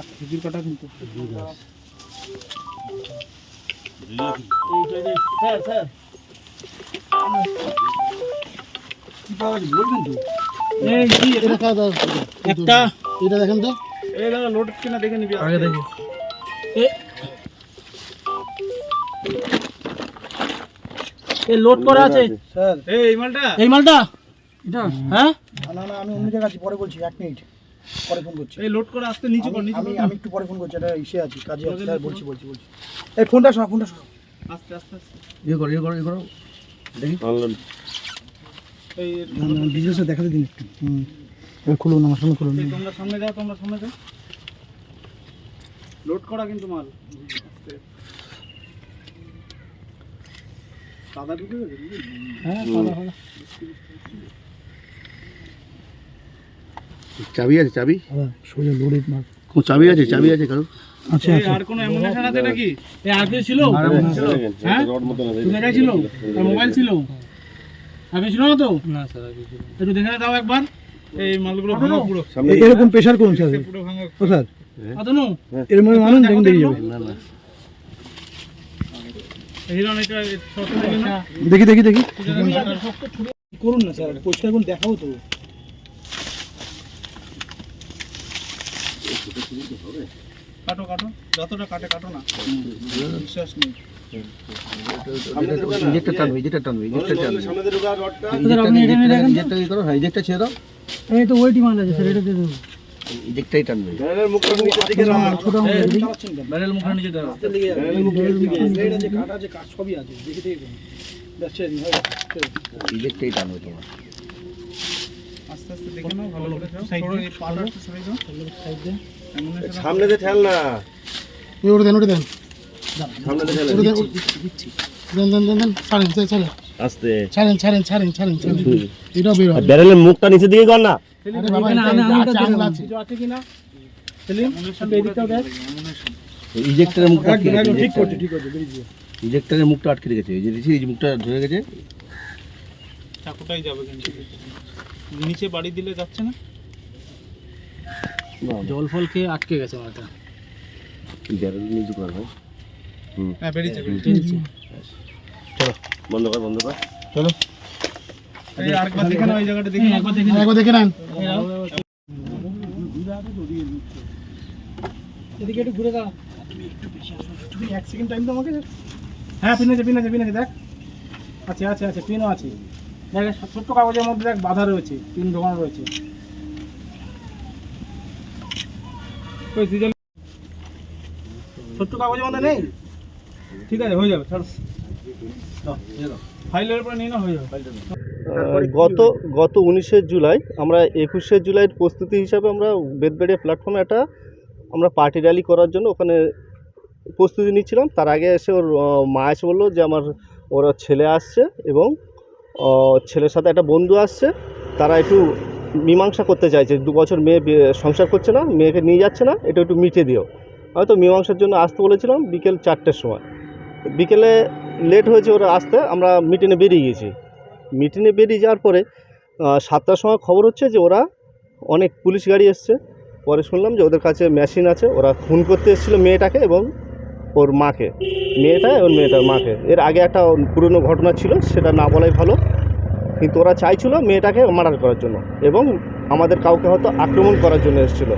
খেজুর কাটা কিন্তু বলবেন তো একটা এটা দেখেন তো এই দাদা লোড কিনা দেখে নিবি আগে দেখি এই লোড করা আছে স্যার এই মালটা এটা হ্যাঁ না না আমি অন্য জায়গায় আছি পরে বলছি 1 মিনিট পরে ফোন করছি এই লোড করে আসতে নিচে কর নিচে আমি একটু পরে ফোন করছি এটা ইসে আছে কাজে আছে স্যার বলছি এই ফোনটা সরা আস্তে ইয়ে করো দেখি অনলাইন এই বিজনেসে দেখাতে দিন একটু খুলো না আমার সামনে খুলো তোমরা সামনে যাও লোড করা কিন্তু মাল আস্তে সাদা ঢুকে গেছে হ্যাঁ সাদা হলো চাবি আছে চাবি হ্যাঁ সোজা লোডেড মাল কোন চাবি আছে কারো আচ্ছা আর কোন অ্যামুনেশন আছে নাকি এই আগে ছিল হ্যাঁ রড মত না দেখা ছিল আর মোবাইল ছিল আগে ছিল না তো না স্যার আগে ছিল একটু দেখে দাও একবার এই মালগুলো ভাঙা পুরো এরকম প্রেসার কোন স্যার পুরো ভাঙা ও স্যার আতনু এর মধ্যে মানুষ দেখুন দেখে যাবে না না হিরন এটা শর্ট দেখি না দেখি করুন না স্যার পরিষ্কার করুন দেখাও তো কাটো যতটা কাটো না বিশ্বাস নেই ইজেক্টর টানবে সামনে ঢোকা রডটা আপনি এখানে দেখেন ইজেক্টর করো হ্যাঁ ইজেক্টর ছেড়ে দাও এই তো ওইটি মাল আছে স্যার এটা দিয়ে দাও ইজেক্টরই টানবে ব্যারেল মুখটা নিচে দিকে দাও ছোট ব্যারেল মুখটা নিচে দাও ব্যারেল মুখটা দিকে এটা যে কাটা আছে কাট সবই আছে দেখে দেখছে ইজেক্টরই টানবে তোমার আস্তে দেখে নাও ভালো করে যাও ছোট এই পাটা সরে যাও সাইড দিয়ে সামনে দে ঠেল না ওরে দেন সামনে দে ঠেল দিচ্ছি দেন ছাড়েন আস্তে ছাড়েন এটা বের হবে ব্যারেলের মুখটা নিচে দিকে কর না আরে বাবা আছে আছে কিনা সেলিম সামনে এদিকটাও দেখ ইজেক্টরের মুখটা ঠিক করছে বেরিয়ে যাবে ইজেক্টরের মুখটা আটকে রেখেছে এই যে দেখি এই মুখটা ধরে গেছে চাকুটাই যাবে কিন্তু নিচে বাড়ি দিলে যাচ্ছে না জল ফল খেয়ে আটকে গেছে মালটা ব্যারেল নিচে কর ভাই হ্যাঁ বেরিয়েছে চলো বন্ধ কর চলো এই আরেকবার দেখে নাও এই জায়গাটা দেখে একবার দেখে নেন এদিকে একটু ঘুরে দাও তুমি একটু বেশি আসো তুমি 1 সেকেন্ড টাইম দাও আমাকে হ্যাঁ পিন আছে দেখ আছে পিনও আছে দেখ ছোট্ট কাগজের মধ্যে দেখ বাঁধা রয়েছে পিন ঢোকানো রয়েছে ছোট্ট কাগজের মধ্যে নেই ঠিক আছে হয়ে যাবে ছাড়ো ফাইলের উপরে নিয়ে না হয়ে যাবে গত 19শে জুলাই আমরা 21শে জুলাইয়ের প্রস্তুতি হিসাবে আমরা বেদবেড়িয়া প্ল্যাটফর্মে একটা আমরা পার্টি র্যালি করার জন্য ওখানে প্রস্তুতি নিচ্ছিলাম তার আগে এসে ওর মা এসে বললো যে ওরা ছেলে আসছে এবং ছেলের সাথে একটা বন্ধু আসছে তারা একটু মীমাংসা করতে চাইছে 2 বছর মেয়ে সংসার করছে না মেয়েকে নিয়ে যাচ্ছে না এটা একটু মিটিয়ে দিও হয়তো মীমাংসার জন্য আসতে বলেছিলাম বিকেল 4টের সময় বিকেলে লেট হয়েছে ওরা আসতে আমরা মিটিংয়ে বেরিয়ে গেছি মিটিংয়ে বেরিয়ে যাওয়ার পরে 7টার সময় খবর হচ্ছে যে ওরা অনেক পুলিশ গাড়ি এসছে পরে শুনলাম যে ওদের কাছে মেশিন আছে ওরা খুন করতে এসেছিলো মেয়েটাকে এবং ওর মাকে মেয়েটার মাকে এর আগে একটা পুরনো ঘটনা ছিল সেটা না বলাই ভালো কিন্তু ওরা চাইছিল মেয়েটাকে মার্ডার করার জন্য এবং আমাদের কাউকে হয়তো আক্রমণ করার জন্য এসেছিলো